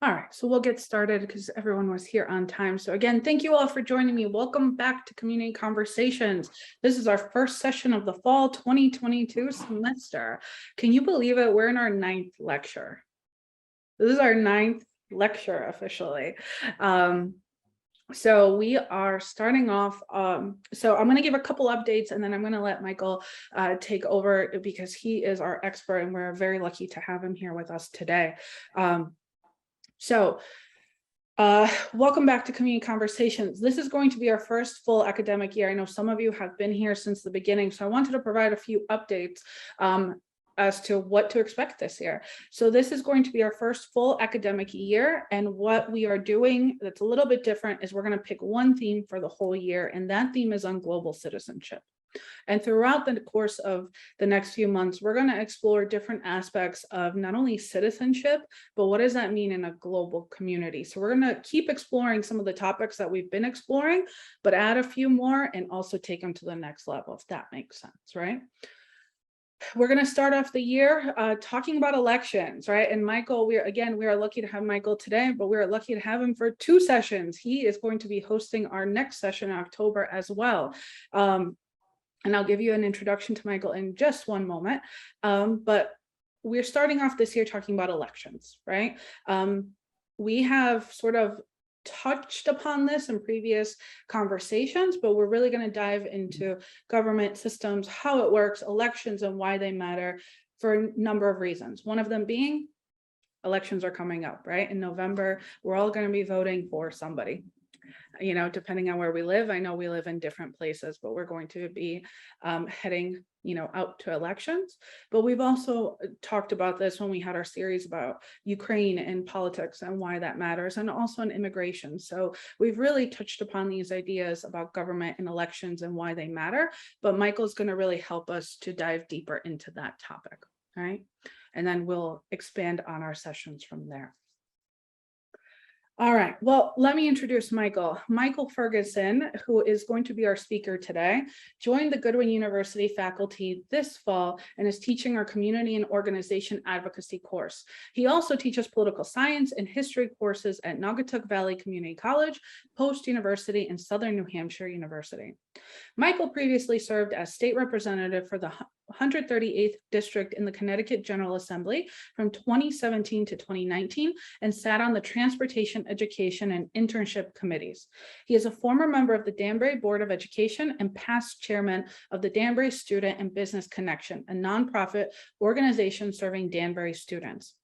All right, so we'll get started because everyone was here on time. So again, thank you all for joining me. Welcome back to Community Conversations. This is our first session of the fall 2022 semester. Can you believe it? We're in our 9th lecture. This is our 9th lecture officially. So we are starting off. So I'm going to give a couple updates and then I'm going to let Michael take over because he is our expert and we're very lucky to have him here with us today. Welcome back to Community Conversations. This is going to be our first full academic year. I know some of you have been here since the beginning, so I wanted to provide a few updates as to what to expect this year. So this is going to be our first full academic year, and what we are doing that's a little bit different is we're going to pick one theme for the whole year, and that theme is on global citizenship. And throughout the course of the next few months, we're going to explore different aspects of not only citizenship, but what does that mean in a global community? So we're going to keep exploring some of the topics that we've been exploring, but add a few more and also take them to the next level, if that makes sense, right? We're going to start off the year talking about elections, right? And Michael, we are lucky to have Michael today, but we're lucky to have him for 2 sessions. He is going to be hosting our next session in October as well. And I'll give you an introduction to Michael in just one moment. But we're starting off this year talking about elections, right? We have sort of touched upon this in previous conversations, but we're really going to dive into government systems, how it works, elections, and why they matter for a number of reasons. One of them being elections are coming up, right? In November, we're all going to be voting for somebody. You know, depending on where we live. I know we live in different places, but we're going to be heading, out to elections. But we've also talked about this when we had our series about Ukraine and politics and why that matters, and also in immigration. So we've really touched upon these ideas about government and elections and why they matter. But Michael's going to really help us to dive deeper into that topic, right? And then we'll expand on our sessions from there. All right, well, let me introduce Michael. Michael Ferguson, who is going to be our speaker today, joined the Goodwin University faculty this fall and is teaching our community and organization advocacy course. He also teaches political science and history courses at Naugatuck Valley Community College, Post University, and Southern New Hampshire University. Michael previously served as state representative for the 138th District in the Connecticut General Assembly from 2017 to 2019 and sat on the Transportation, Education, and Internship Committees. He is a former member of the Danbury Board of Education and past chairman of the Danbury Student and Business Connection, a nonprofit organization serving Danbury students.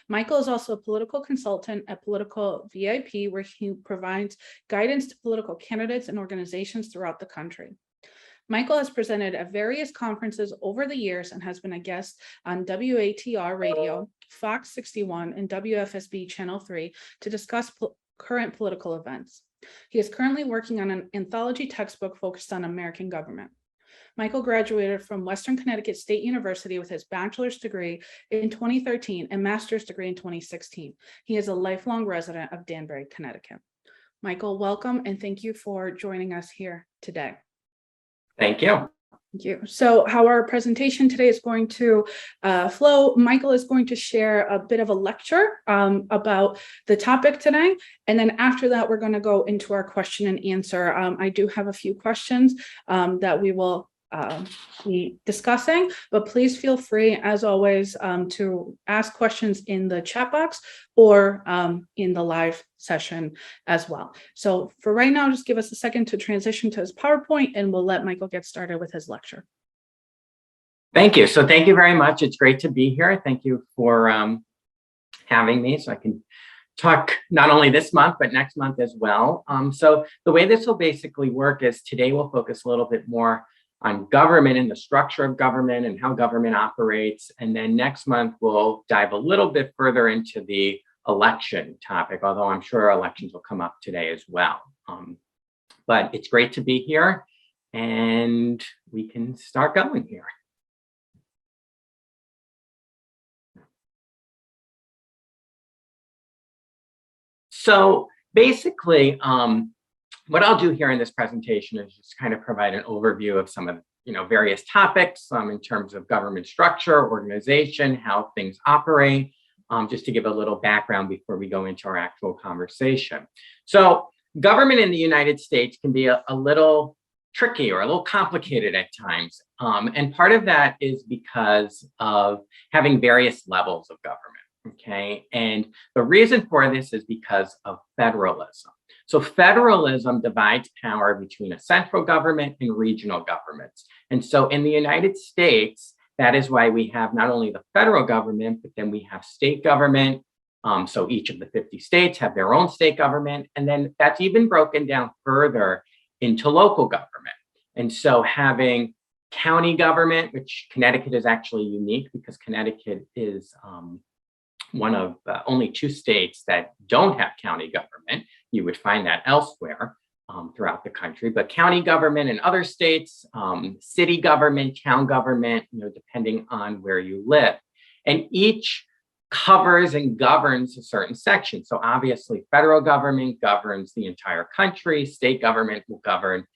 Michael is also a political consultant at Political VIP, where he provides guidance to political candidates and organizations throughout the country. Michael has presented at various conferences over the years and has been a guest on WATR Radio, Fox 61, and WFSB Channel 3 to discuss current political events. He is currently working on an anthology textbook focused on American government. Michael graduated from Western Connecticut State University with his bachelor's degree in 2013 and master's degree in 2016. He is a lifelong resident of Danbury, Connecticut. Michael, welcome, and thank you for joining us here today. Thank you. Thank you. So how our presentation today is going to flow, Michael is going to share a bit of a lecture about the topic today. And then after that, we're going to go into our question and answer. I do have a few questions that we will be discussing, but please feel free, as always, to ask questions in the chat box or in the live session as well. So for right now, just give us a second to transition to his PowerPoint and we'll let Michael get started with his lecture. Thank you. So thank you very much. It's great to be here. Thank you for having me so I can talk not only this month, but next month as well. So the way this will basically work is today we'll focus a little bit more on government and the structure of government and how government operates. And then next month, we'll dive a little bit further into the election topic, although I'm sure elections will come up today as well. But it's great to be here and we can start going here. So basically, what I'll do here in this presentation is just kind of provide an overview of some of various topics in terms of government structure, organization, how things operate, just to give a little background before we go into our actual conversation. So government in the United States can be a little tricky or a little complicated at times. And part of that is because of having various levels of government, okay? And the reason for this is because of federalism. So federalism divides power between a central government and regional governments. And so in the United States, that is why we have not only the federal government, but then we have state government. So each of the 50 states have their own state government. And then that's even broken down further into local government. And so having county government, which Connecticut is actually unique because Connecticut is one of only 2 states that don't have county government. You would find that elsewhere throughout the country, but county government in other states, city government, town government, depending on where you live. And each covers and governs a certain section. So obviously federal government governs the entire country, state government will govern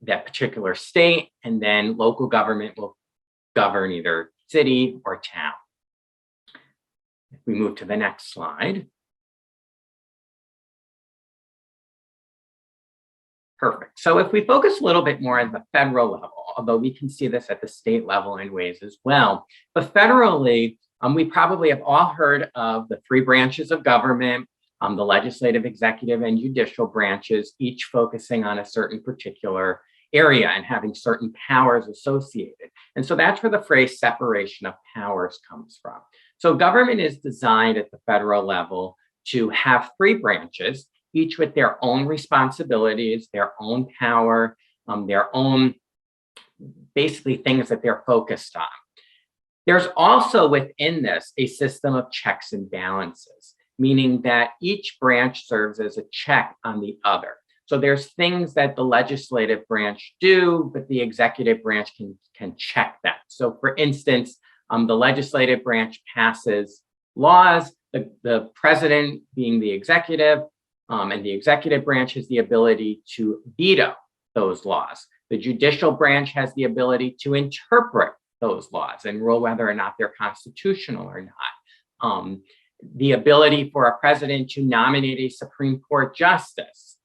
that particular state, and then local government will govern either city or town. If we move to the next slide. Perfect. So if we focus a little bit more at the federal level, although we can see this at the state level in ways as well, but federally, we probably have all heard of the 3 branches of government, the legislative, executive, and judicial branches, each focusing on a certain particular area and having certain powers associated. And so that's where the phrase separation of powers comes from. So government is designed at the federal level to have 3 branches, each with their own responsibilities, their own power, their own basically things that they're focused on. There's also within this a system of checks and balances, meaning that each branch serves as a check on the other. So there's things that the legislative branch do, but the executive branch can check that. So for instance, the legislative branch passes laws, the president being the executive, and the executive branch has the ability to veto those laws. The judicial branch has the ability to interpret those laws and rule whether or not they're constitutional or not. The ability for a president to nominate a Supreme Court justice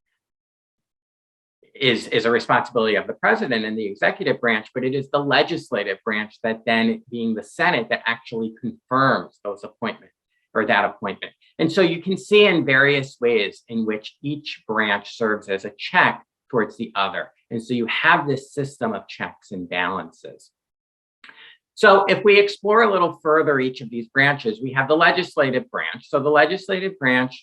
is a responsibility of the president and the executive branch, but it is the legislative branch that then, being the Senate, that actually confirms those appointments or that appointment. And so you can see in various ways in which each branch serves as a check towards the other. And so you have this system of checks and balances. So if we explore a little further each of these branches, we have the legislative branch. So the legislative branch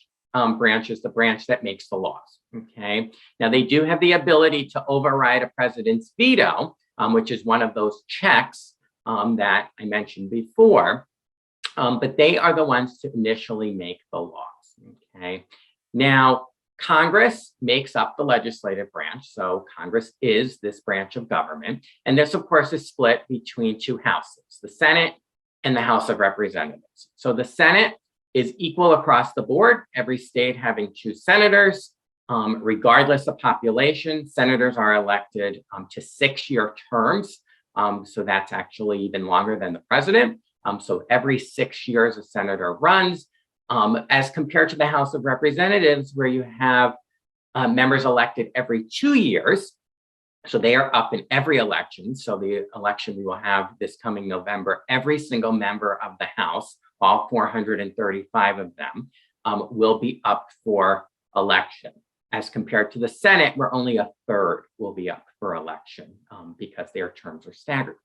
is the branch that makes the laws, okay? Now they do have the ability to override a president's veto, which is one of those checks that I mentioned before, but they are the ones to initially make the laws, okay? Now, Congress makes up the legislative branch. So Congress is this branch of government. And this, of course, is split between 2 houses, the Senate and the House of Representatives. So the Senate is equal across the board, every state having 2 senators, regardless of population. Senators are elected to 6-year terms. So that's actually even longer than the president. So every 6 years, a senator runs. As compared to the House of Representatives, where you have members elected every 2 years. So they are up in every election. So the election we will have this coming November, every single member of the House, all 435 of them, will be up for election. As compared to the Senate, where only a third will be up for election because their terms are staggered.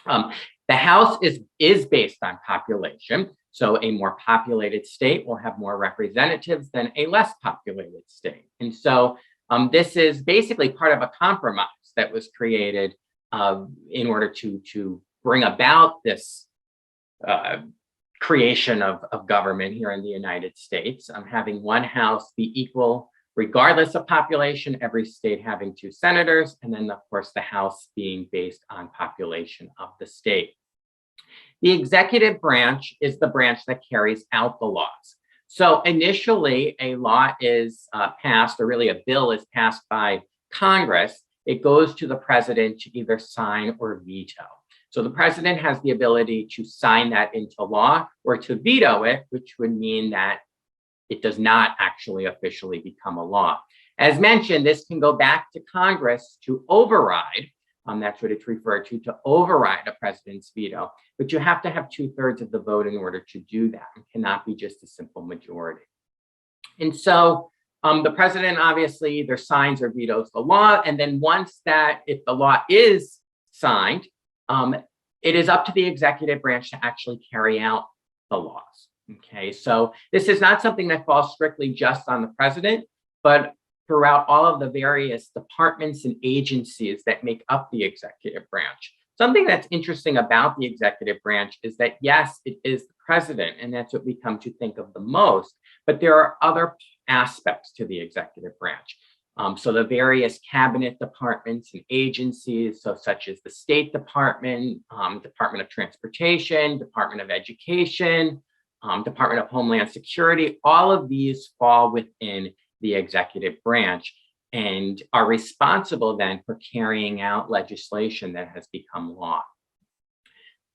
The House is based on population. So a more populated state will have more representatives than a less populated state. And so this is basically part of a compromise that was created in order to bring about this creation of government here in the United States. Having one House be equal regardless of population, every state having 2 senators, and then of course the House being based on population of the state. The executive branch is the branch that carries out the laws. So initially a law is passed, or really a bill is passed by Congress. It goes to the president to either sign or veto. So the president has the ability to sign that into law or to veto it, which would mean that it does not actually officially become a law. As mentioned, this can go back to Congress to override. That's what it's referred to override a president's veto. But you have to have 2/3 of the vote in order to do that. It cannot be just a simple majority. And so the president obviously either signs or vetoes the law. And then once that, if the law is signed, it is up to the executive branch to actually carry out the laws. Okay, so this is not something that falls strictly just on the president, but throughout all of the various departments and agencies that make up the executive branch. Something that's interesting about the executive branch is that, yes, it is the president, and that's what we come to think of the most, but there are other aspects to the executive branch. So the various cabinet departments and agencies, so such as the State Department, Department of Transportation, Department of Education, Department of Homeland Security, all of these fall within the executive branch and are responsible then for carrying out legislation that has become law.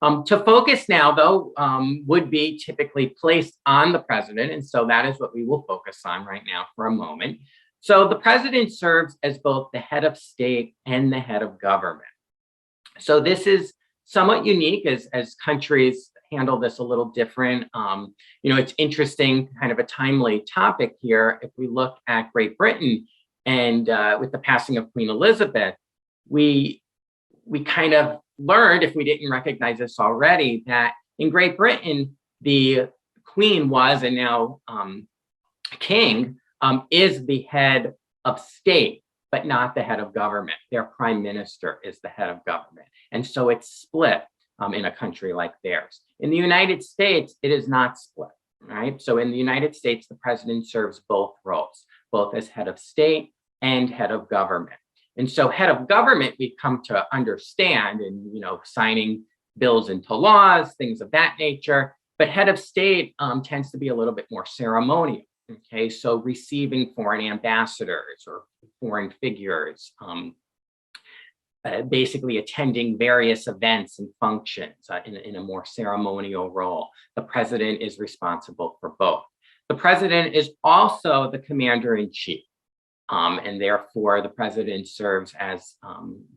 To focus now, though, would be typically placed on the president, and so that is what we will focus on right now for a moment. So the president serves as both the head of state and the head of government. So this is somewhat unique as countries handle this a little different. It's interesting, kind of a timely topic here. If we look at Great Britain and with the passing of Queen Elizabeth, we kind of learned, if we didn't recognize this already, that in Great Britain, the Queen was, and now King, is the head of state, but not the head of government. Their prime minister is the head of government. And so it's split in a country like theirs. In the United States, it is not split, right? So in the United States, the president serves both roles, both as head of state and head of government. And so head of government, we've come to understand in, signing bills into laws, things of that nature. But head of state tends to be a little bit more ceremonial. Okay, so receiving foreign ambassadors or foreign figures, basically attending various events and functions in a more ceremonial role. The president is responsible for both. The president is also the commander-in-chief. And therefore, the president serves as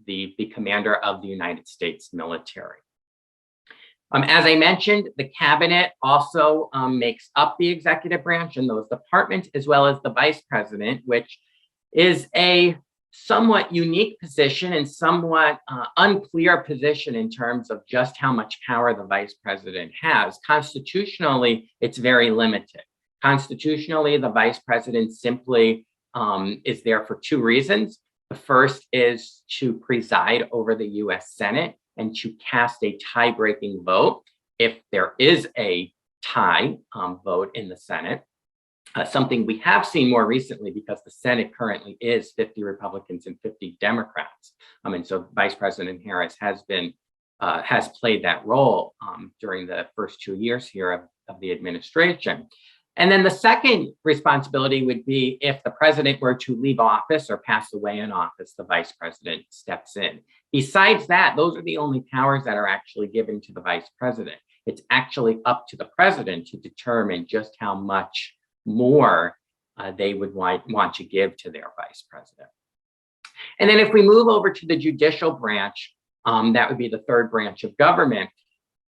the commander of the United States military. As I mentioned, the cabinet also makes up the executive branch and those departments, as well as the vice president, which is a somewhat unique position and somewhat unclear position in terms of just how much power the vice president has. Constitutionally, it's very limited. Constitutionally, the vice president simply is there for two reasons. The first is to preside over the US Senate and to cast a tie-breaking vote if there is a tie vote in the Senate. Something we have seen more recently because the Senate currently is 50 Republicans and 50 Democrats. And so Vice President Harris has played that role during the first 2 years here of the administration. And then the second responsibility would be if the president were to leave office or pass away in office, the vice president steps in. Besides that, those are the only powers that are actually given to the vice president. It's actually up to the president to determine just how much more they would want to give to their vice president. And then if we move over to the judicial branch, that would be the third branch of government.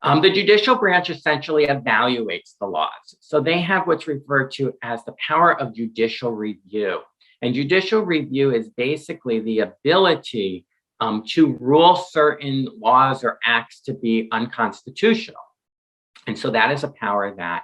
The judicial branch essentially evaluates the laws. So they have what's referred to as the power of judicial review. And judicial review is basically the ability to rule certain laws or acts to be unconstitutional. And so that is a power that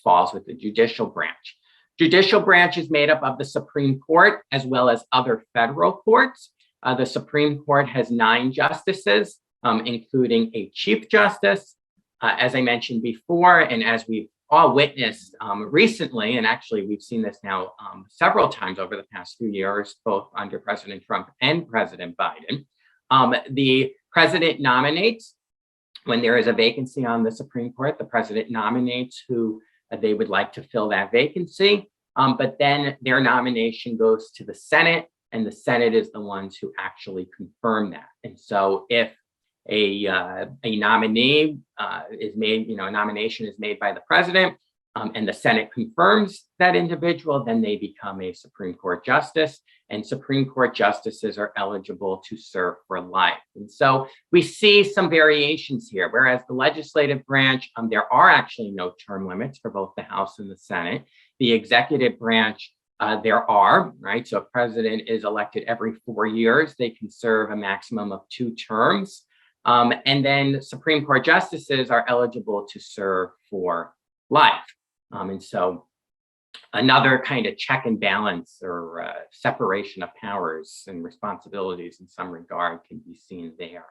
falls with the judicial branch. Judicial branch is made up of the Supreme Court as well as other federal courts. The Supreme Court has 9 justices, including a Chief Justice, as I mentioned before, and as we've all witnessed recently, and actually we've seen this now several times over the past few years, both under President Trump and President Biden. The president nominates, when there is a vacancy on the Supreme Court, the president nominates who they would like to fill that vacancy, but then their nomination goes to the Senate, and the Senate is the ones who actually confirm that. And so if a nominee is made, a nomination is made by the president, and the Senate confirms that individual, then they become a Supreme Court justice, and Supreme Court justices are eligible to serve for life. And so we see some variations here, whereas the legislative branch, there are actually no term limits for both the House and the Senate. The executive branch, there are, right? So a president is elected every 4 years. They can serve a maximum of 2 terms. And then Supreme Court justices are eligible to serve for life. And so another kind of check and balance or separation of powers and responsibilities in some regard can be seen there.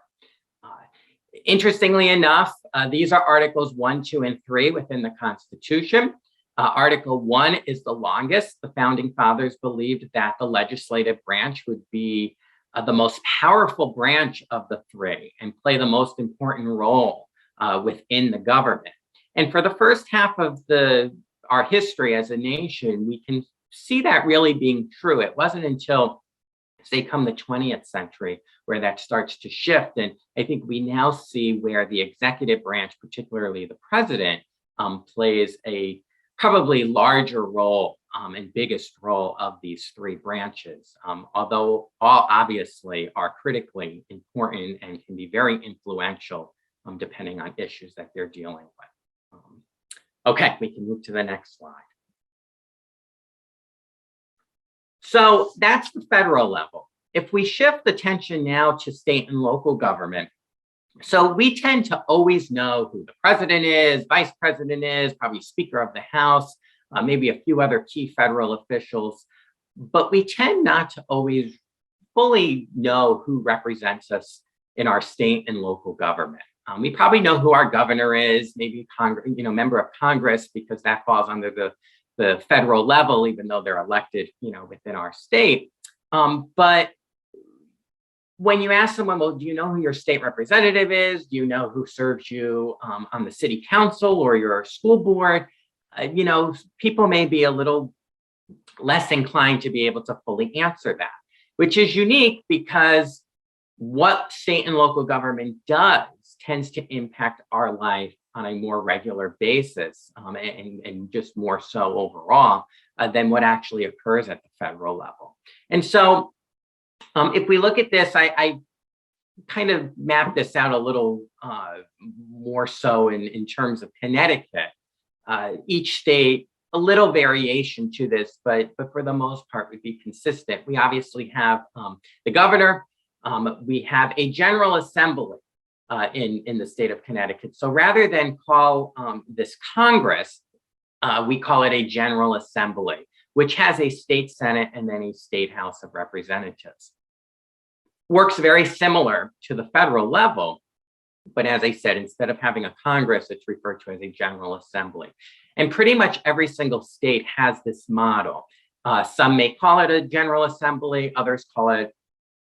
Interestingly enough, these are Articles 1, 2, and 3 within the Constitution. Article 1 is the longest. The Founding Fathers believed that the legislative branch would be the most powerful branch of the 3 and play the most important role within the government. And for the first half of our history as a nation, we can see that really being true. It wasn't until, say, come the 20th century where that starts to shift. And I think we now see where the executive branch, particularly the president, plays a probably larger role and biggest role of these 3 branches, although all obviously are critically important and can be very influential depending on issues that they're dealing with. Okay, we can move to the next slide. So that's the federal level. If we shift the attention now to state and local government, so we tend to always know who the president is, vice president is, probably Speaker of the House, maybe a few other key federal officials, but we tend not to always fully know who represents us in our state and local government. We probably know who our governor is, maybe member of Congress, because that falls under the federal level, even though they're elected, within our state. But when you ask someone, well, do you know who your state representative is? Do you know who serves you on the city council or your school board? People may be a little less inclined to be able to fully answer that, which is unique because what state and local government does tends to impact our life on a more regular basis and just more so overall than what actually occurs at the federal level. And so if we look at this, I kind of mapped this out a little more so in terms of Connecticut. Each state, a little variation to this, but for the most part would be consistent. We obviously have the governor, we have a general assembly in the state of Connecticut. So rather than call this Congress, we call it a General Assembly, which has a state Senate and then a state House of Representatives. Works very similar to the federal level, but as I said, instead of having a Congress, it's referred to as a General Assembly. And pretty much every single state has this model. Some may call it a General Assembly, others call it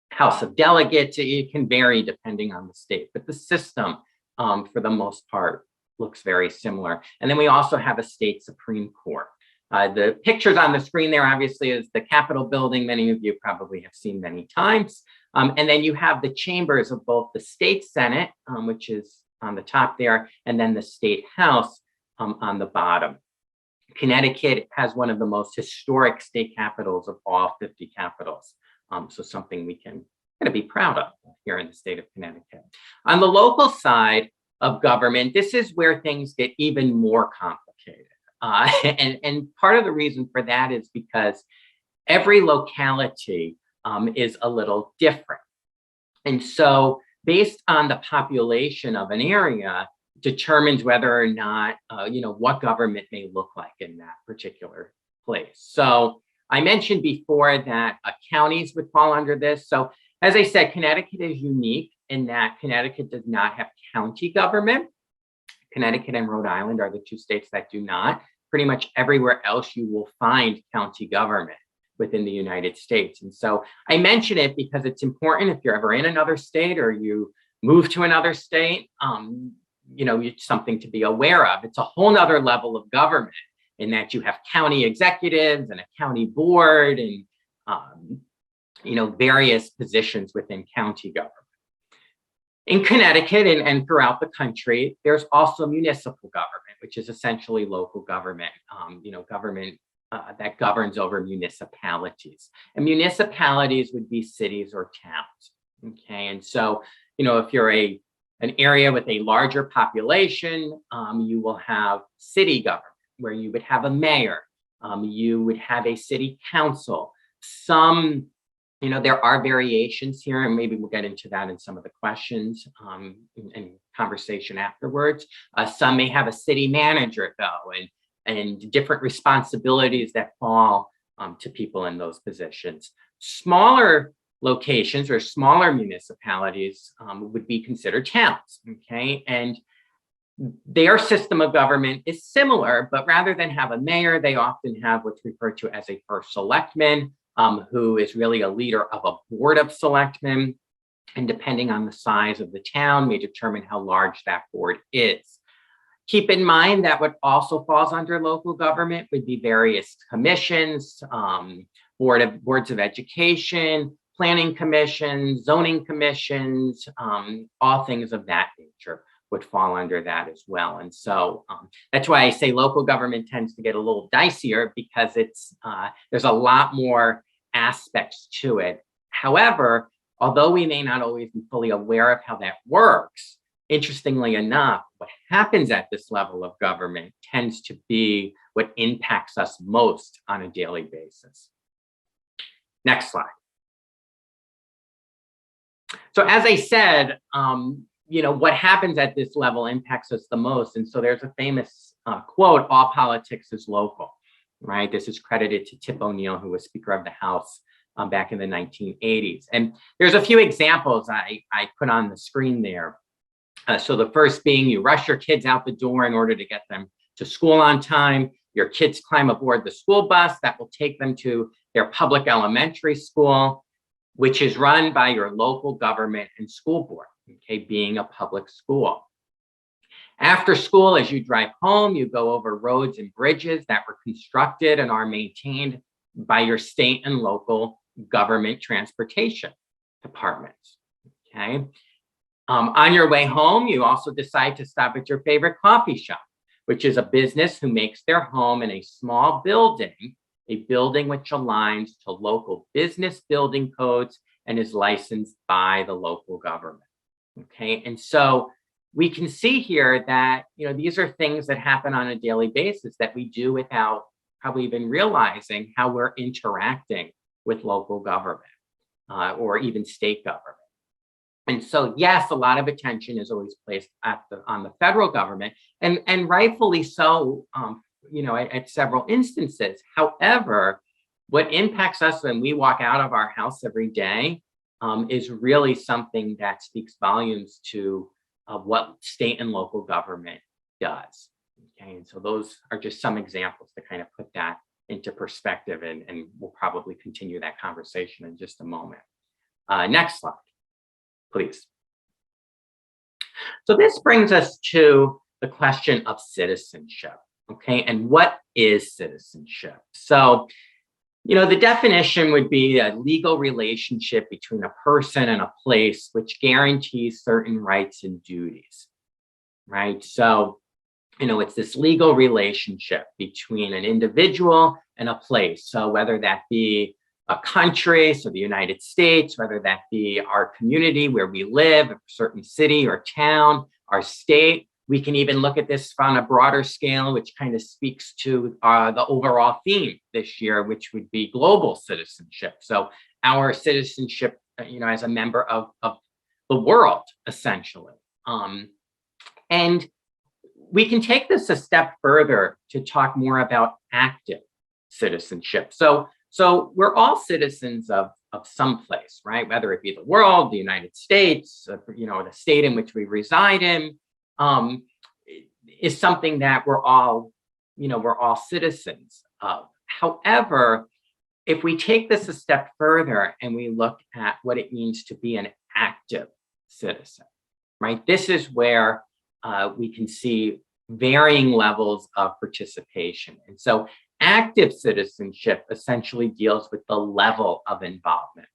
House of Delegates. It can vary depending on the state, but the system, for the most part, looks very similar. And then we also have a state Supreme Court. The pictures on the screen there obviously is the Capitol building. Many of you probably have seen many times. And then you have the chambers of both the state Senate, which is on the top there, and then the state House on the bottom. Connecticut has one of the most historic state capitals of all 50 capitals. So something we can kind of be proud of here in the state of Connecticut. On the local side of government, this is where things get even more complicated. And part of the reason for that is because every locality is a little different. And so based on the population of an area determines whether or not, what government may look like in that particular place. So I mentioned before that counties would fall under this. So as I said, Connecticut is unique in that Connecticut does not have county government. Connecticut and Rhode Island are the 2 states that do not. Pretty much everywhere else you will find county government within the United States. And so I mention it because it's important if you're ever in another state or you move to another state, it's something to be aware of. It's a whole nother level of government in that you have county executives and a county board and, various positions within county government. In Connecticut and throughout the country, there's also municipal government, which is essentially local government, government that governs over municipalities. And municipalities would be cities or towns. Okay, and so, if you're an area with a larger population, you will have city government, where you would have a mayor, you would have a city council. Some, there are variations here, and maybe we'll get into that in some of the questions and conversation afterwards. Some may have a city manager, though, and different responsibilities that fall to people in those positions. Smaller locations or smaller municipalities would be considered towns, okay? And their system of government is similar, but rather than have a mayor, they often have what's referred to as a first selectman, who is really a leader of a board of selectmen, and depending on the size of the town may determine how large that board is. Keep in mind that what also falls under local government would be various commissions, boards of education, planning commissions, zoning commissions, all things of that nature would fall under that as well. And so that's why I say local government tends to get a little dicier, because there's a lot more aspects to it. However, although we may not always be fully aware of how that works, interestingly enough, what happens at this level of government tends to be what impacts us most on a daily basis. Next slide. So as I said, what happens at this level impacts us the most. And so there's a famous quote, "All politics is local," right? This is credited to Tip O'Neill, who was Speaker of the House back in the 1980s. And there's a few examples I put on the screen there. So the first being, you rush your kids out the door in order to get them to school on time. Your kids climb aboard the school bus that will take them to their public elementary school, which is run by your local government and school board, okay, being a public school. After school, as you drive home, you go over roads and bridges that were constructed and are maintained by your state and local government transportation departments, okay? On your way home, you also decide to stop at your favorite coffee shop, which is a business who makes their home in a small building, a building which aligns to local business building codes and is licensed by the local government. Okay, and so we can see here that these are things that happen on a daily basis that we do without probably even realizing how we're interacting with local government or even state government. And so, yes, a lot of attention is always placed on the federal government, and rightfully so, at several instances. However, what impacts us when we walk out of our house every day is really something that speaks volumes to what state and local government does. Okay, and so those are just some examples to kind of put that into perspective, and we'll probably continue that conversation in just a moment. Next slide, please. So this brings us to the question of citizenship, okay? And what is citizenship? So, the definition would be a legal relationship between a person and a place which guarantees certain rights and duties, right? So, it's this legal relationship between an individual and a place. So whether that be a country, so the United States, whether that be our community where we live, a certain city or town, our state. We can even look at this on a broader scale, which kind of speaks to the overall theme this year, which would be global citizenship. So our citizenship, as a member of the world, essentially. And we can take this a step further to talk more about active citizenship. So we're all citizens of some place, right? Whether it be the world, the United States, the state in which we reside in, is something that we're all citizens of. However, if we take this a step further and we look at what it means to be an active citizen, right? This is where we can see varying levels of participation. And so active citizenship essentially deals with the level of involvement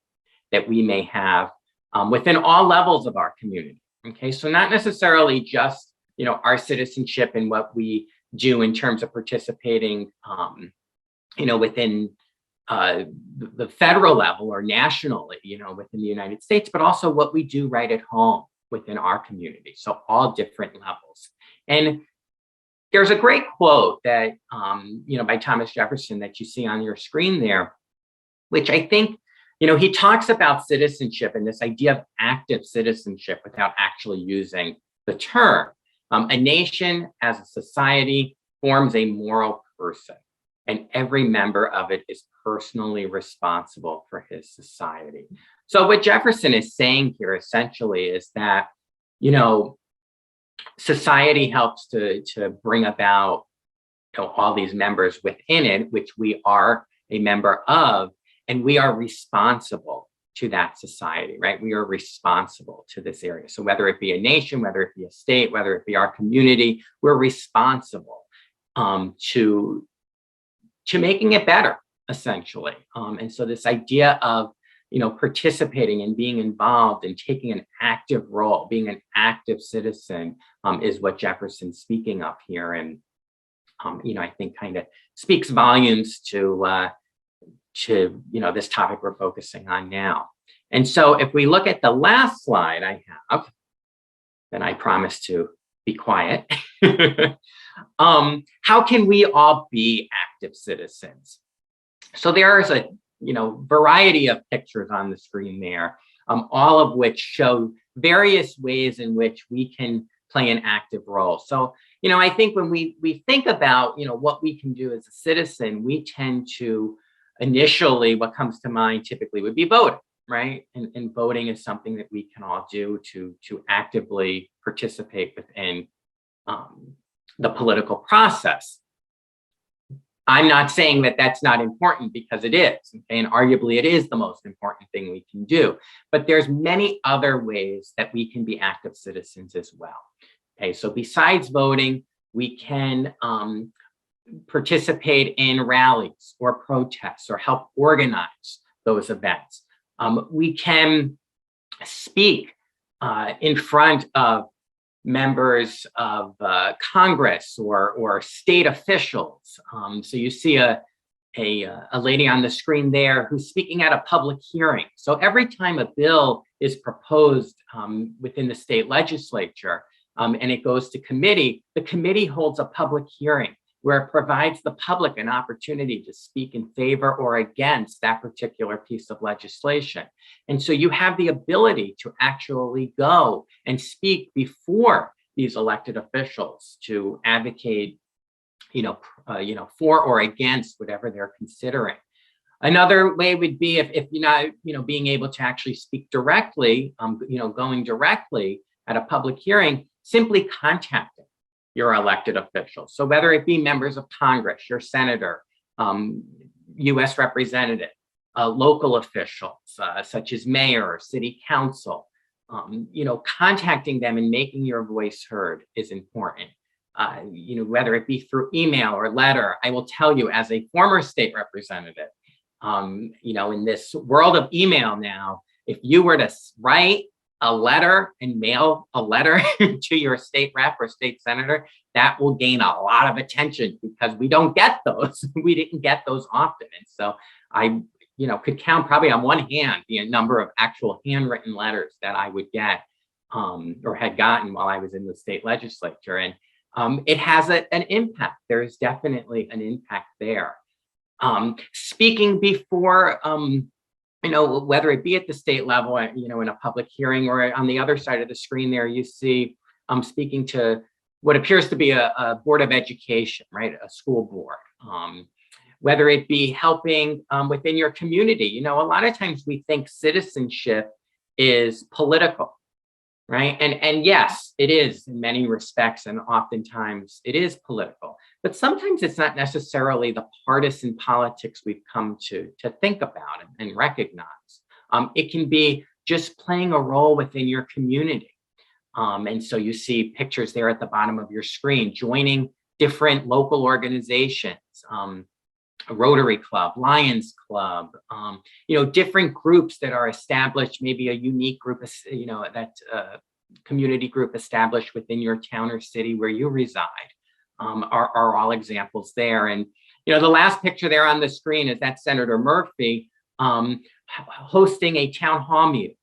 that we may have within all levels of our community, Okay, so not necessarily just, our citizenship and what we do in terms of participating, within the federal level or nationally, within the United States, but also what we do right at home within our community. So all different levels. And there's a great quote that, by Thomas Jefferson that you see on your screen there, which I think, he talks about citizenship and this idea of active citizenship without actually using the term. A nation as a society forms a moral person, and every member of it is personally responsible for his society. So what Jefferson is saying here essentially is that, society helps to bring about, all these members within it, which we are a member of, and we are responsible to that society, right? We are responsible to this area. So whether it be a nation, whether it be a state, whether it be our community, we're responsible to making it better, essentially. And so this idea of, participating and being involved and taking an active role, being an active citizen, is what Jefferson's speaking of here. And, I think kind of speaks volumes to this topic we're focusing on now. And so if we look at the last slide I have, then I promise to be quiet. How can we all be active citizens? So there's a variety of pictures on the screen there, all of which show various ways in which we can play an active role. So, I think when we think about, what we can do as a citizen, we tend to initially, what comes to mind typically would be voting, right? And voting is something that we can all do to actively participate within the political process. I'm not saying that that's not important, because it is, okay? And arguably it is the most important thing we can do, but there's many other ways that we can be active citizens as well. Okay, so besides voting, we can participate in rallies or protests or help organize those events. We can speak in front of members of Congress or state officials. So you see a lady on the screen there who's speaking at a public hearing. So every time a bill is proposed within the state legislature and it goes to committee, the committee holds a public hearing where it provides the public an opportunity to speak in favor or against that particular piece of legislation. And so you have the ability to actually go and speak before these elected officials to advocate, for or against whatever they're considering. Another way would be if you're not, being able to actually speak directly, going directly at a public hearing, simply contacting your elected officials. So whether it be members of Congress, your senator, US representative, local officials, such as mayor or city council, contacting them and making your voice heard is important. Whether it be through email or letter. I will tell you, as a former state representative, in this world of email now, if you were to write a letter and mail a letter to your state rep or state senator, that will gain a lot of attention, because we don't get those. We didn't get those often. And so I, could count probably on one hand the number of actual handwritten letters that I would get or had gotten while I was in the state legislature. And it has an impact. There is definitely an impact there. Speaking before, whether it be at the state level, in a public hearing, or on the other side of the screen there, you see speaking to what appears to be a board of education, right? A school board. Whether it be helping within your community. A lot of times we think citizenship is political, right? And yes, it is in many respects, and oftentimes it is political. But sometimes it's not necessarily the partisan politics we've come to think about and recognize. It can be just playing a role within your community. And so you see pictures there at the bottom of your screen, joining different local organizations, a Rotary Club, Lions Club, different groups that are established, maybe a unique group, that community group established within your town or city where you reside are all examples there. And, you know, the last picture there on the screen is that Senator Murphy hosting a town hall meeting.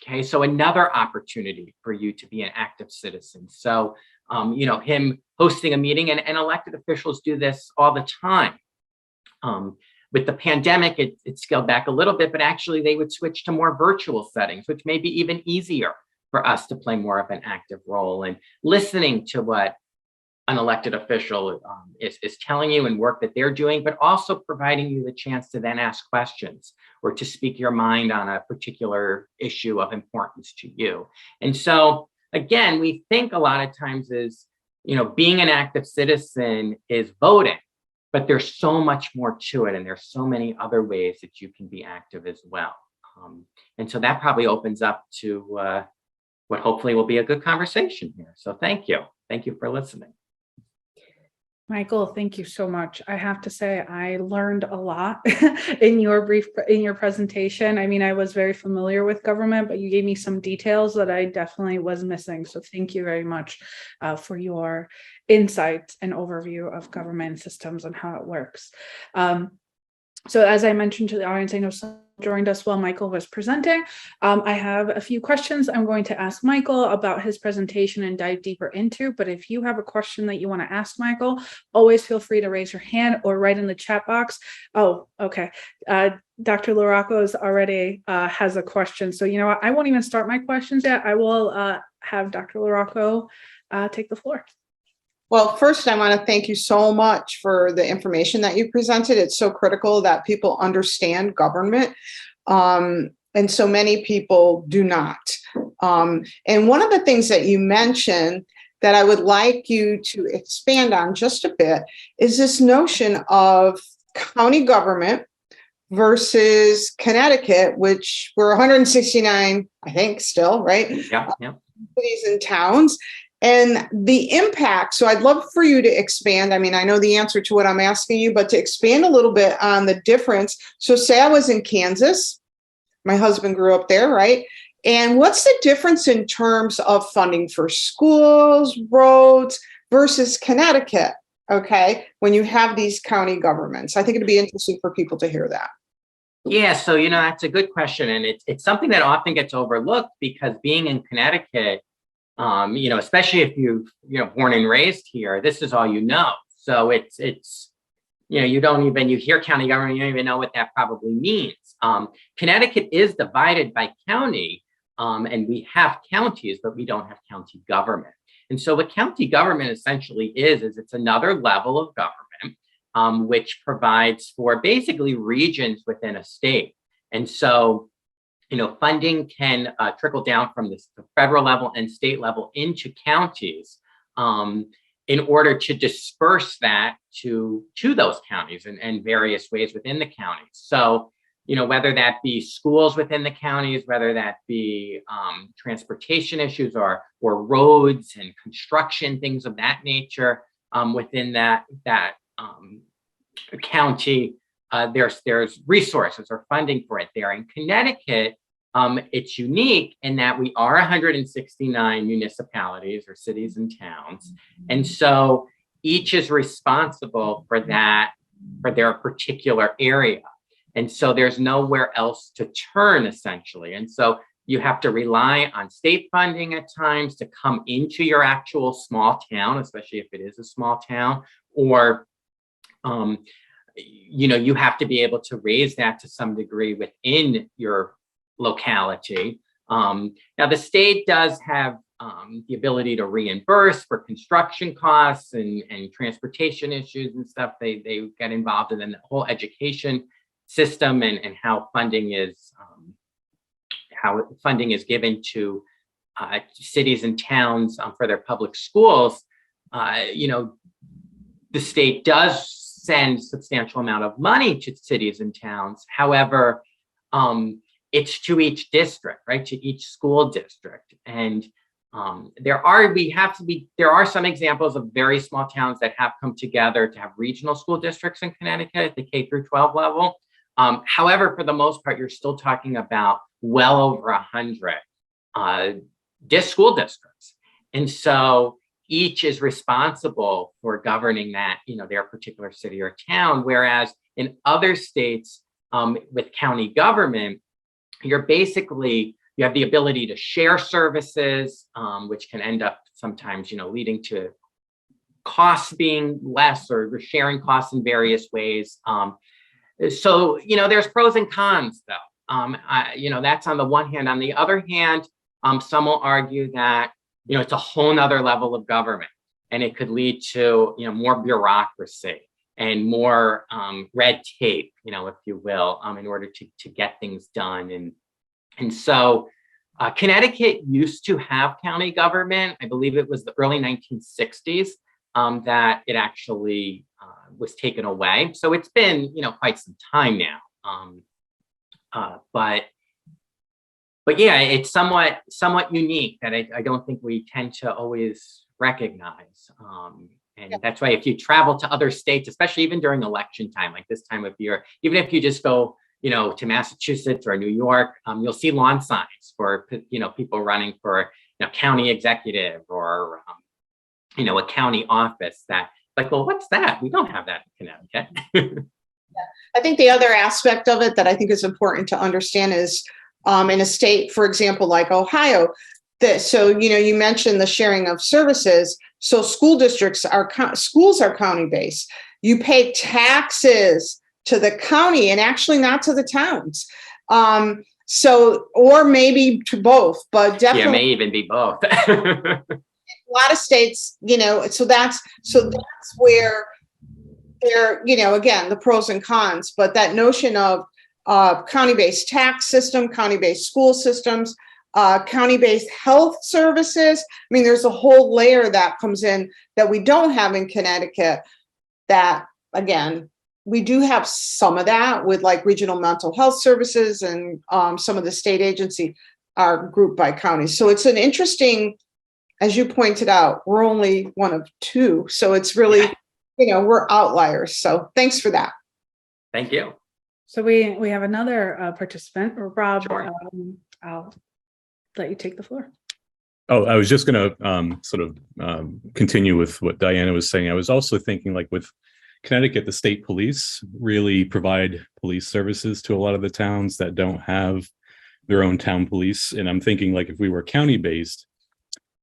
Okay, so another opportunity for you to be an active citizen. So, you know, him hosting a meeting, and elected officials do this all the time. With the pandemic, it scaled back a little bit, but actually they would switch to more virtual settings, which may be even easier for us to play more of an active role and listening to what an elected official is telling you and work that they're doing, but also providing you the chance to then ask questions or to speak your mind on a particular issue of importance to you. And so, again, we think a lot of times is, you know, being an active citizen is voting, but there's so much more to it. And there's so many other ways that you can be active as well. And so that probably opens up to what hopefully will be a good conversation here. So thank you. Thank you for listening. Michael, thank you so much. I have to say, I learned a lot in your presentation. I mean, I was very familiar with government, but you gave me some details that I definitely was missing. So thank you very much for your insights and overview of government systems and how it works. So as I mentioned to the audience, I know some joined us while Michael was presenting. I have a few questions I'm going to ask Michael about his presentation and dive deeper into, but if you have a question that you want to ask Michael, always feel free to raise your hand or write in the chat box. Oh, okay. Dr. LaRocco is already has a question. So, you know what, I won't even start my questions yet. I will have Dr. LaRocco take the floor. Well, first, I want to thank you so much for the information that you presented. It's so critical that people understand government, and so many people do not. And one of the things that you mentioned that I would like you to expand on just a bit is this notion of county government versus Connecticut, which we're 169, I think, still, right? Yeah. Cities and towns. And the impact, so I'd love for you to expand. I mean, I know the answer to what I'm asking you, but to expand a little bit on the difference. So say I was in Kansas, my husband grew up there, right? And what's the difference in terms of funding for schools, roads versus Connecticut, okay, when you have these county governments? I think it'd be interesting for people to hear that. Yeah, so, you know, that's a good question. And it's something that often gets overlooked because being in Connecticut, you know, especially if you're born and raised here, this is all you know. So it's you know, you hear county government, you don't even know what that probably means. Connecticut is divided by county, and we have counties, but we don't have county government. And so what county government essentially is it's another level of government, which provides for basically regions within a state. And so, you know, funding can trickle down from the federal level and state level into counties in order to disperse that to those counties and various ways within the counties. So, you know, whether that be schools within the counties, whether that be transportation issues or roads and construction, things of that nature within that county, there's resources or funding for it there. In Connecticut, it's unique in that we are 169 municipalities or cities and towns. And so each is responsible for their particular area. And so there's nowhere else to turn, essentially. And so you have to rely on state funding at times to come into your actual small town, especially if it is a small town, or you know, you have to be able to raise that to some degree within your locality. Now, the state does have the ability to reimburse for construction costs and transportation issues and stuff. They get involved in the whole education system and how funding is given to cities and towns for their public schools. You know, the state does send substantial amount of money to cities and towns. However, it's to each district, right? To each school district. And there are some examples of very small towns that have come together to have regional school districts in Connecticut at the K through 12 level. However, for the most part, you're still talking about well over 100 school districts. And so each is responsible for governing that, their particular city or town. Whereas in other states with county government, you have the ability to share services, which can end up sometimes, leading to costs being less, or sharing costs in various ways. So, there's pros and cons though. That's on the one hand. On the other hand, some will argue that, it's a whole nother level of government, and it could lead to, more bureaucracy and more red tape, if you will, in order to get things done. And so Connecticut used to have county government. I believe it was the early 1960s that it actually was taken away. So it's been, quite some time now. But yeah, it's somewhat unique that I don't think we tend to always recognize. And that's why if you travel to other states, especially even during election time, like this time of year, even if you just go, to Massachusetts or New York, you'll see lawn signs for, people running for, county executive or, a county office that, like, well, what's that? We don't have that in Connecticut. I think the other aspect of it that I think is important to understand is in a state, for example, like Ohio, you mentioned the sharing of services. So schools are county based. You pay taxes to the county and actually not to the towns. Or maybe to both, but definitely. Yeah, it may even be both. A lot of states, so that's where there, again, the pros and cons, but that notion of county-based tax system, county-based school systems, county-based health services. I mean, there's a whole layer that comes in that we don't have in Connecticut. That, again, we do have some of that with like regional mental health services, and some of the state agency are grouped by county. So it's an interesting, as you pointed out, we're only one of two. So it's really, we're outliers. So thanks for that. Thank you. So we have another participant, Rob. Sure. I'll let you take the floor. Oh, I was just going to continue with what Diana was saying. I was also thinking, like, with Connecticut, the state police really provide police services to a lot of the towns that don't have their own town police. And I'm thinking, like, if we were county based,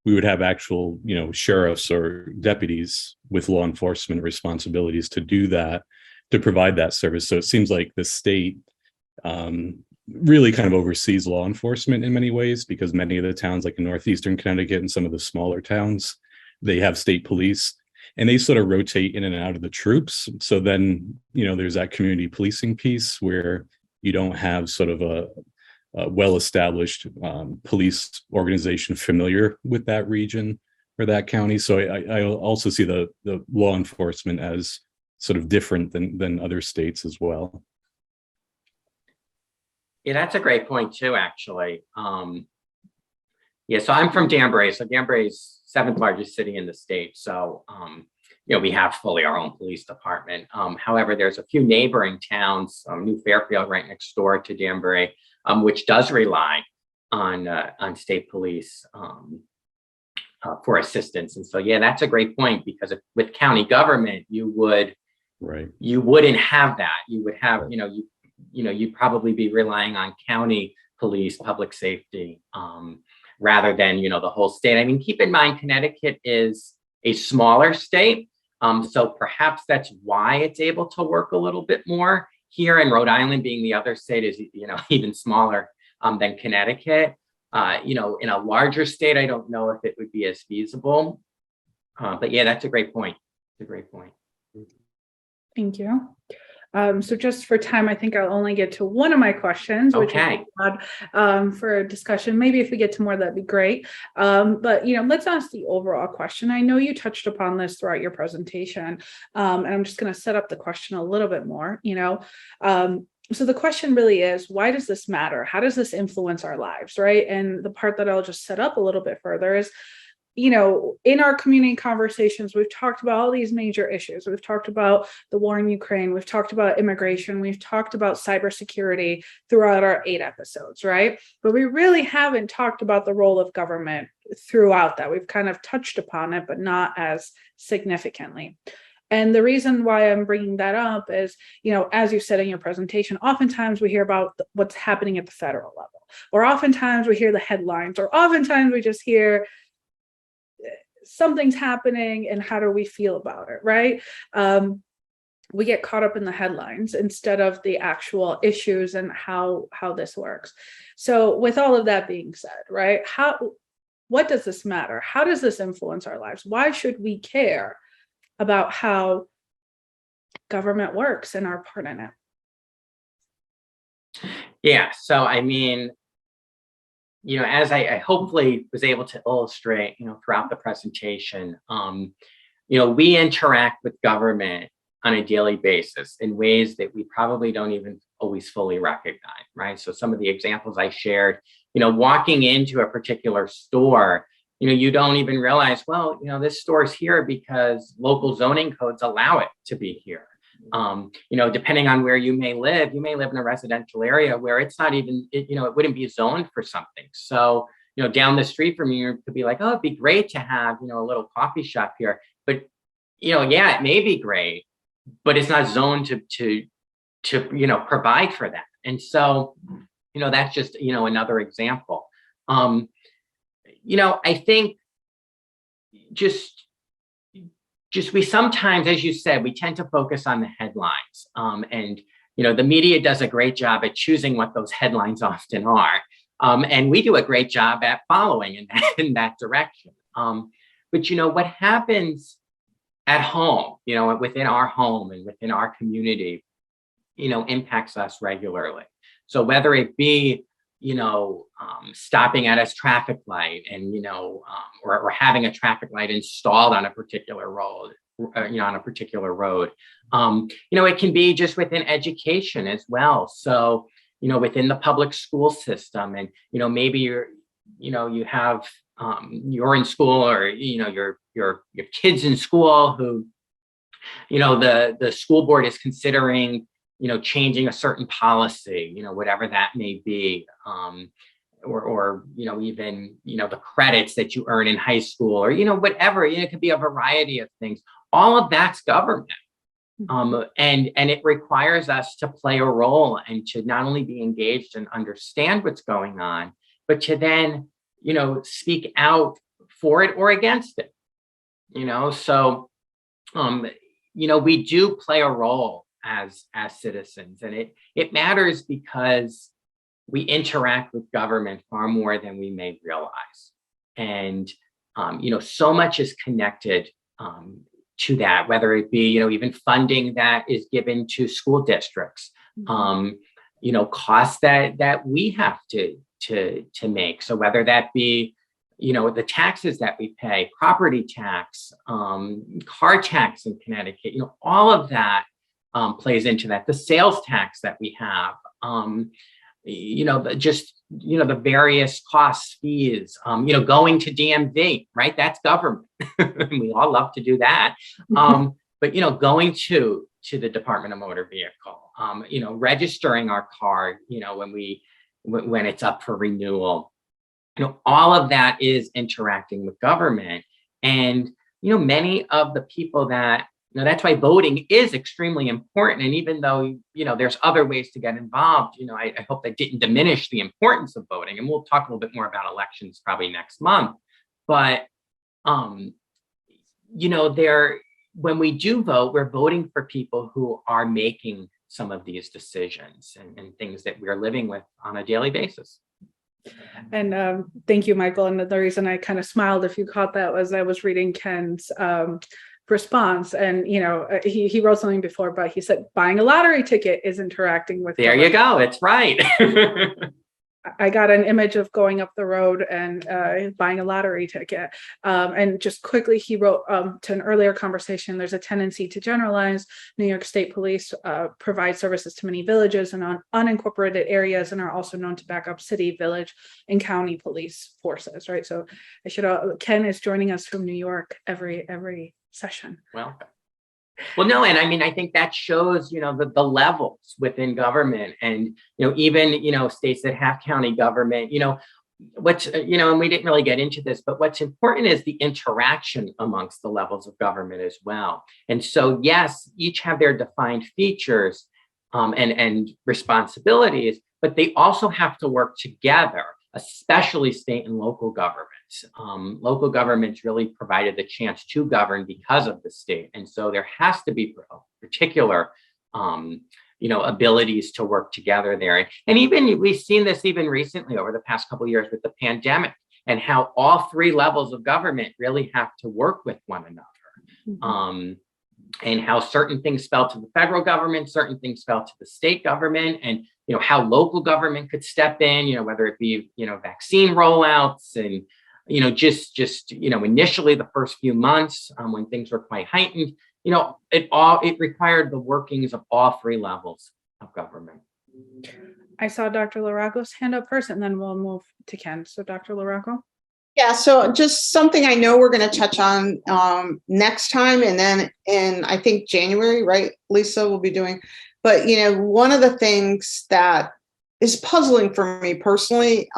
we would have actual, sheriffs or deputies with law enforcement responsibilities to do that, to provide that service. So it seems like the state really kind of oversees law enforcement in many ways, because many of the towns, like in northeastern Connecticut and some of the smaller towns, they have state police, and they sort of rotate in and out of the troops. So then, there's that community policing piece where you don't have sort of a well-established police organization familiar with that region or that county. So I also see the law enforcement as sort of different than other states as well. Yeah, that's a great point too, actually. So I'm from Danbury. So Danbury is 7th largest city in the state. So, we have fully our own police department. However, there's a few neighboring towns, New Fairfield right next door to Danbury, which does rely on state police for assistance. And so, yeah, that's a great point, because with county government, you wouldn't have that. You would have, you'd probably be relying on county police, public safety, rather than, the whole state. I mean, keep in mind, Connecticut is a smaller state. So perhaps that's why it's able to work a little bit more here. And Rhode Island, being the other state, is, even smaller than Connecticut. In a larger state, I don't know if it would be as feasible. But yeah, that's a great point. It's a great point. Thank you. So just for time, I think I'll only get to one of my questions, which Okay. is for a discussion. Maybe if we get to more, that'd be great. But let's ask the overall question. I know you touched upon this throughout your presentation, and I'm just going to set up the question a little bit more. So the question really is, why does this matter? How does this influence our lives, right? And the part that I'll just set up a little bit further is, you know, in our community conversations, we've talked about all these major issues. We've talked about the war in Ukraine. We've talked about immigration. We've talked about cybersecurity throughout our 8 episodes, right? But we really haven't talked about the role of government throughout that. We've kind of touched upon it, but not as significantly. And the reason why I'm bringing that up is, you know, as you said in your presentation, oftentimes we hear about what's happening at the federal level, or oftentimes we hear the headlines, or oftentimes we just hear something's happening and how do we feel about it, right? We get caught up in the headlines instead of the actual issues and how this works. So with all of that being said, right, what does this matter? How does this influence our lives? Why should we care about how government works and our part in it? Yeah, so I mean, you know, as I hopefully was able to illustrate, you know, throughout the presentation, you know, we interact with government on a daily basis in ways that we probably don't even always fully recognize, right? So some of the examples I shared, you know, walking into a particular store, you know, you don't even realize, well, you know, this store is here because local zoning codes allow it to be here. You know, depending on where you may live in a residential area where it's not even, you know, it wouldn't be zoned for something. So, you know, down the street from you could be like, oh, it'd be great to have, you know, a little coffee shop here. But, you know, yeah, it may be great, but it's not zoned to, you know, provide for that. And so, you know, that's just, you know, another example. You know, I think just we sometimes, as you said, we tend to focus on the headlines. And, you know, the media does a great job at choosing what those headlines often are. And we do a great job at following in that direction. But, you know, what happens at home, you know, within our home and within our community, you know, impacts us regularly. So whether it be, you know, stopping at a traffic light and, you know, or having a traffic light installed on a particular road, you know, on a particular road. You know, it can be just within education as well. So, you know, within the public school system, and, you know, maybe you're in school, or, you know, your kids in school who, you know, the school board is considering, you know, changing a certain policy, you know, whatever that may be, or, you know, even, you know, the credits that you earn in high school, or, you know, whatever, you know, it could be a variety of things. All of that's government. And it requires us to play a role and to not only be engaged and understand what's going on, but to then, you know, speak out for it or against it, you know. So, you know, we do play a role as citizens, and it matters because we interact with government far more than we may realize. And, you know, so much is connected to that, whether it be, you know, even funding that is given to school districts, you know, costs that we have to make. So whether that be, you know, the taxes that we pay, property tax, car tax in Connecticut, you know, all of that plays into that. The sales tax that we have, you know, you know, the various costs, fees, you know, going to DMV, right? That's government. We all love to do that. But, you know, going to the Department of Motor Vehicle, you know, registering our car, you know, when it's up for renewal, you know, all of that is interacting with government. And, you know, many of the people that, you know, that's why voting is extremely important. And even though, you know, there's other ways to get involved, you know, I hope that didn't diminish the importance of voting. And we'll talk a little bit more about elections probably next month. But, you know, when we do vote, we're voting for people who are making some of these decisions and things that we're living with on a daily basis. And thank you, Michael. And the reason I kind of smiled, if you caught that, was I was reading Ken's response, and, you know, he wrote something before, but he said buying a lottery ticket is interacting with. There you go. It's right. I got an image of going up the road and buying a lottery ticket. And just quickly, he wrote to an earlier conversation, there's a tendency to generalize. New York State Police provide services to many villages and unincorporated areas, and are also known to back up city, village, and county police forces, right? So I should, Ken is joining us from New York every session. Well, no, and I mean, I think that shows, the levels within government, and, even, states that have county government, what's, and we didn't really get into this, but what's important is the interaction amongst the levels of government as well. And so, yes, each have their defined features and responsibilities, but they also have to work together, especially state and local governments. Local governments really provided the chance to govern because of the state. And so there has to be particular, abilities to work together there. And even we've seen this even recently over the past couple of years with the pandemic, and how all three levels of government really have to work with one another. And how certain things fell to the federal government, certain things fell to the state government, and how local government could step in, whether it be vaccine rollouts, and just initially the first few months when things were quite heightened, it required the workings of all three levels of government. I saw Dr. LaRocco's hand up first, and then we'll move to Ken. So Dr. LaRocco. Yeah, so just something I know we're going to touch on next time, and then in, I think, January, right, Lisa, will be doing. But, one of the things that is puzzling for me personally,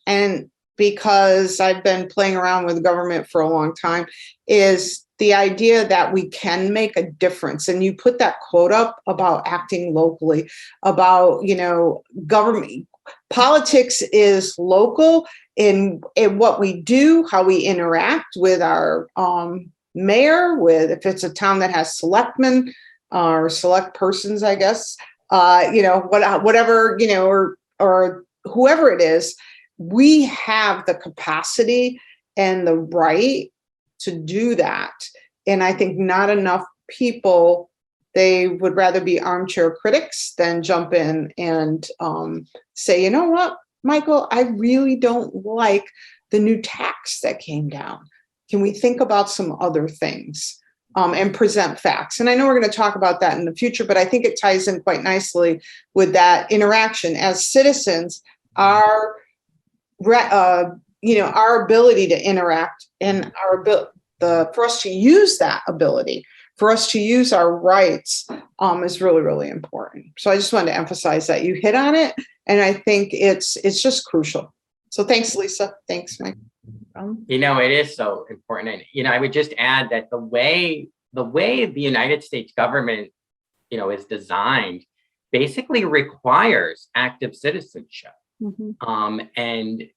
and because I've been playing around with government for a long time, is the idea that we can make a difference. And you put that quote up about acting locally, about, government. Politics is local in what we do, how we interact with our mayor, with, if it's a town that has selectmen or select persons, I guess, whatever, or whoever it is, we have the capacity and the right to do that. And I think not enough people, they would rather be armchair critics than jump in and say, you know what, Michael, I really don't like the new tax that came down. Can we think about some other things and present facts? And I know we're going to talk about that in the future, but I think it ties in quite nicely with that interaction. As citizens, our ability to interact, and for us to use that ability, for us to use our rights is really, really important. So I just wanted to emphasize that. You hit on it, and I think it's just crucial. So thanks, Lisa. Thanks, Mike. It is so important. And, I would just add that the way the United States government, is designed basically requires active citizenship. And,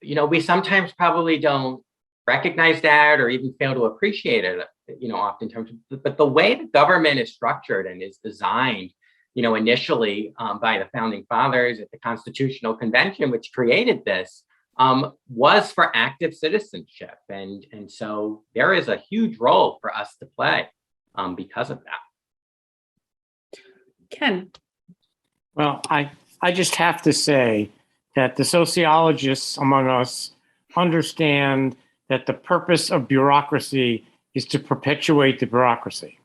we sometimes probably don't recognize that, or even fail to appreciate it, oftentimes. But the way the government is structured and is designed, initially by the founding fathers at the Constitutional Convention, which created this, was for active citizenship. And so there is a huge role for us to play because of that. Ken. Well, I just have to say that the sociologists among us understand that the purpose of bureaucracy is to perpetuate the bureaucracy.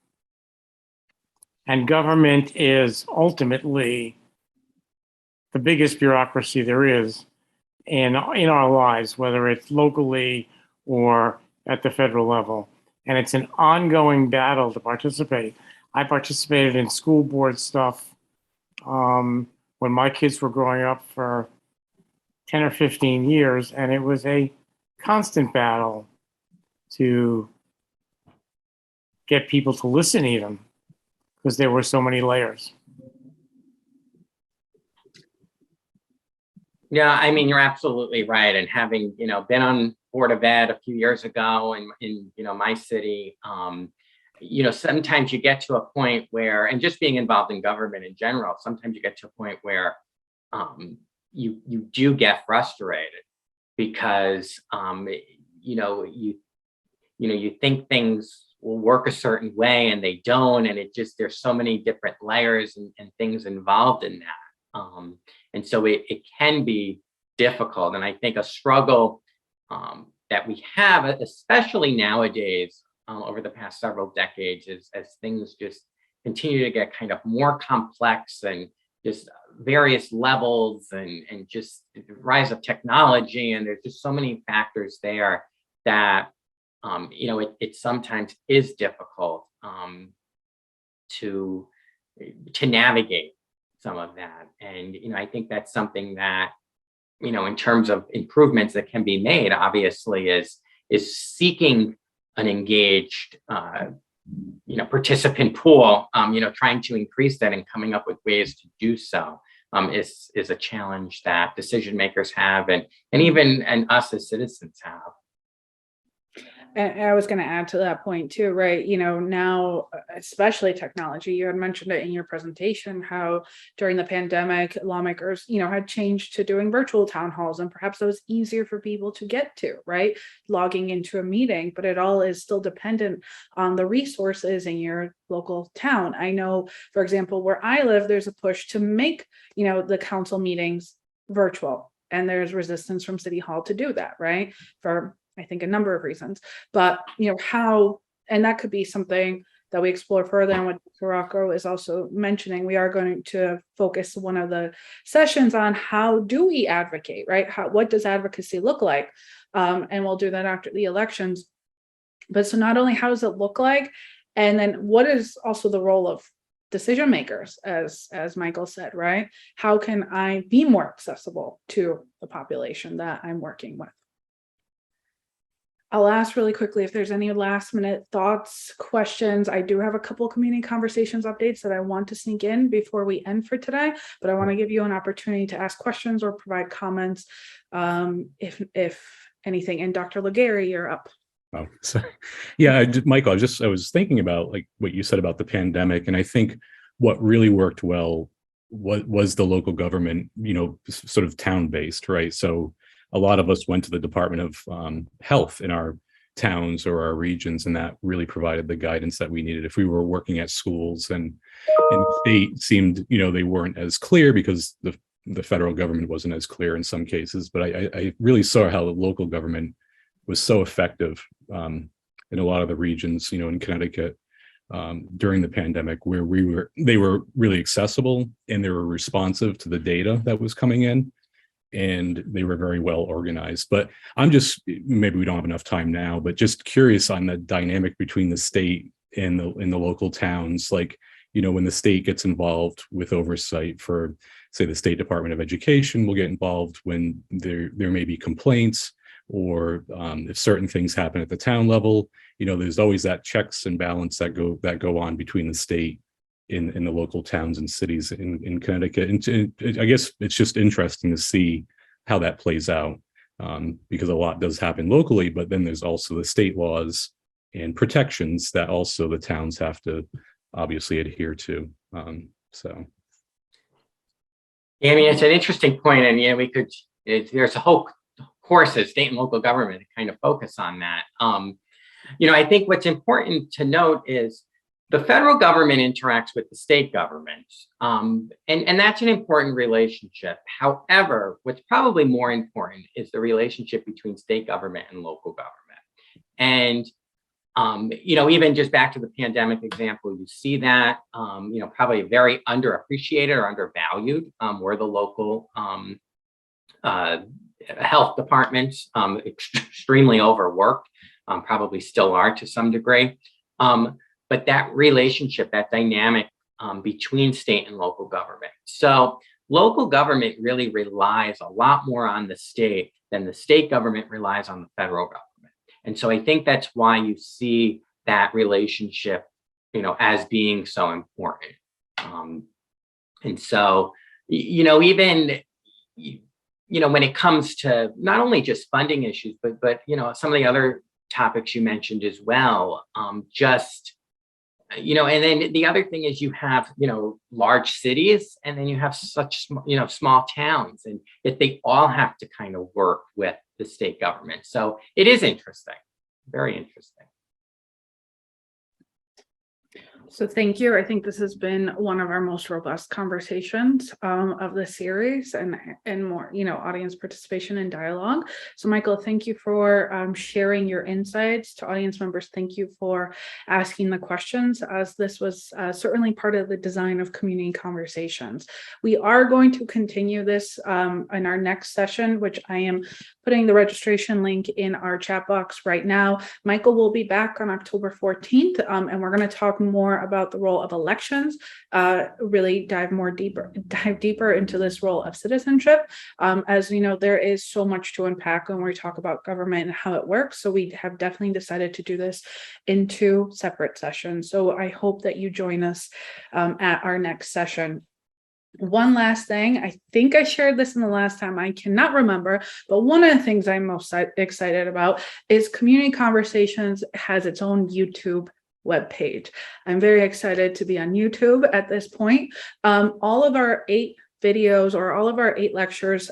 And government is ultimately the biggest bureaucracy there is in our lives, whether it's locally or at the federal level. And it's an ongoing battle to participate. I participated in school board stuff when my kids were growing up for 10 or 15 years, and it was a constant battle to get people to listen even, because there were so many layers. Yeah, I mean, you're absolutely right. And having, been on Board of Ed a few years ago in my city, sometimes you get to a point where, and just being involved in government in general, sometimes you get to a point where you do get frustrated because, you think things will work a certain way and they don't. And there's so many different layers and things involved in that. And so it can be difficult. And I think a struggle that we have, especially nowadays, over the past several decades, is as things just continue to get kind of more complex and just various levels and just the rise of technology. And there's just so many factors there that, it sometimes is difficult to navigate some of that. And, I think that's something that, in terms of improvements that can be made, obviously is seeking an engaged, participant pool, trying to increase that and coming up with ways to do so is a challenge that decision makers have and even us as citizens have. And I was going to add to that point too, right? Now, especially technology, you had mentioned it in your presentation, how during the pandemic, lawmakers, had changed to doing virtual town halls, and perhaps that was easier for people to get to, right? Logging into a meeting, but it all is still dependent on the resources in your local town. I know, for example, where I live, there's a push to make, the council meetings virtual, and there's resistance from City Hall to do that, right? For I think a number of reasons, but how, and that could be something that we explore further. And what Dr. Rocco is also mentioning, we are going to focus one of the sessions on how do we advocate, right? What does advocacy look like? And we'll do that after the elections. But so not only how does it look like, and then what is also the role of decision makers, as Michael said, right? How can I be more accessible to the population that I'm working with? I'll ask really quickly if there's any last minute thoughts, questions. I do have a couple of community conversations updates that I want to sneak in before we end for today, but I want to give you an opportunity to ask questions or provide comments if anything. And Dr. Legary, you're up. Oh, sorry. Yeah, Michael, I was thinking about like what you said about the pandemic, and I think what really worked well was the local government, sort of town-based, right? So a lot of us went to the Department of Health in our towns or our regions, and that really provided the guidance that we needed. If we were working at schools and the state seemed, they weren't as clear because the federal government wasn't as clear in some cases, but I really saw how the local government was so effective in a lot of the regions, in Connecticut during the pandemic, where they were really accessible and they were responsive to the data that was coming in. And they were very well organized. But I'm just, maybe we don't have enough time now, but just curious on the dynamic between the state and the local towns. Like, when the state gets involved with oversight for, say, the State Department of Education will get involved when there may be complaints, or if certain things happen at the town level, there's always that checks and balance that go on between the state in the local towns and cities in Connecticut. And I guess it's just interesting to see how that plays out, because a lot does happen locally, but then there's also the state laws and protections that also the towns have to obviously adhere to. So. Yeah, I mean, it's an interesting point, and there's a whole course of state and local government to kind of focus on that. I think what's important to note is the federal government interacts with the state government, and that's an important relationship. However, what's probably more important is the relationship between state government and local government. And, even just back to the pandemic example, you see that, probably very underappreciated or undervalued were the local health departments, extremely overworked, probably still are to some degree. But that relationship, that dynamic between state and local government. So local government really relies a lot more on the state than the state government relies on the federal government. And so I think that's why you see that relationship, as being so important. And so, even, when it comes to not only just funding issues, but some of the other topics you mentioned as well, and then the other thing is you have, large cities, and then you have such, small towns, and if they all have to kind of work with the state government. So it is interesting, very interesting. So thank you. I think this has been one of our most robust conversations of the series, and more, audience participation and dialogue. So Michael, thank you for sharing your insights. To audience members, thank you for asking the questions, as this was certainly part of the design of community conversations. We are going to continue this in our next session, which I am putting the registration link in our chat box right now. Michael will be back on October 14th, and we're going to talk more about the role of elections, really dive deeper into this role of citizenship. As you know, there is so much to unpack when we talk about government and how it works. So we have definitely decided to do this in 2 separate sessions. So I hope that you join us at our next session. One last thing, I think I shared this in the last time, I cannot remember, but one of the things I'm most excited about is Community Conversations has its own YouTube webpage. I'm very excited to be on YouTube at this point. All of our 8 videos, or all of our 8 lectures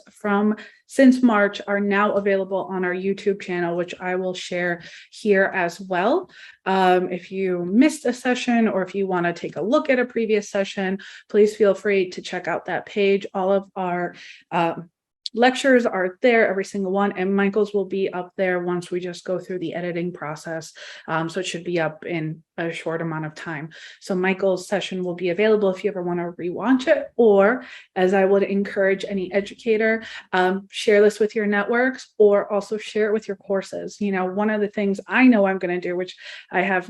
since March, are now available on our YouTube channel, which I will share here as well. If you missed a session, or if you want to take a look at a previous session, please feel free to check out that page. All of our lectures are there, every single one, and Michael's will be up there once we just go through the editing process. So it should be up in a short amount of time. So Michael's session will be available if you ever want to rewatch it, or, as I would encourage any educator, share this with your networks, or also share it with your courses. One of the things I know I'm going to do, which I have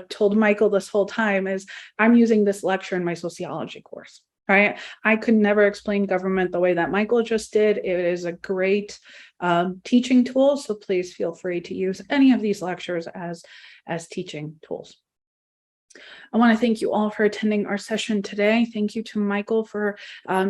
told Michael this whole time, is I'm using this lecture in my sociology course. Right? I could never explain government the way that Michael just did. It is a great teaching tool. So please feel free to use any of these lectures as teaching tools. I want to thank you all for attending our session today. Thank you to Michael for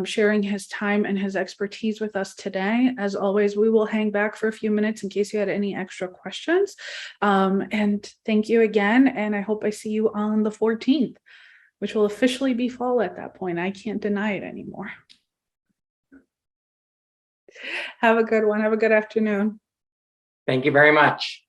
sharing his time and his expertise with us today. As always, we will hang back for a few minutes in case you had any extra questions. And thank you again. And I hope I see you on the 14th. Which will officially be fall at that point. I can't deny it anymore. Have a good one. Have a good afternoon. Thank you very much.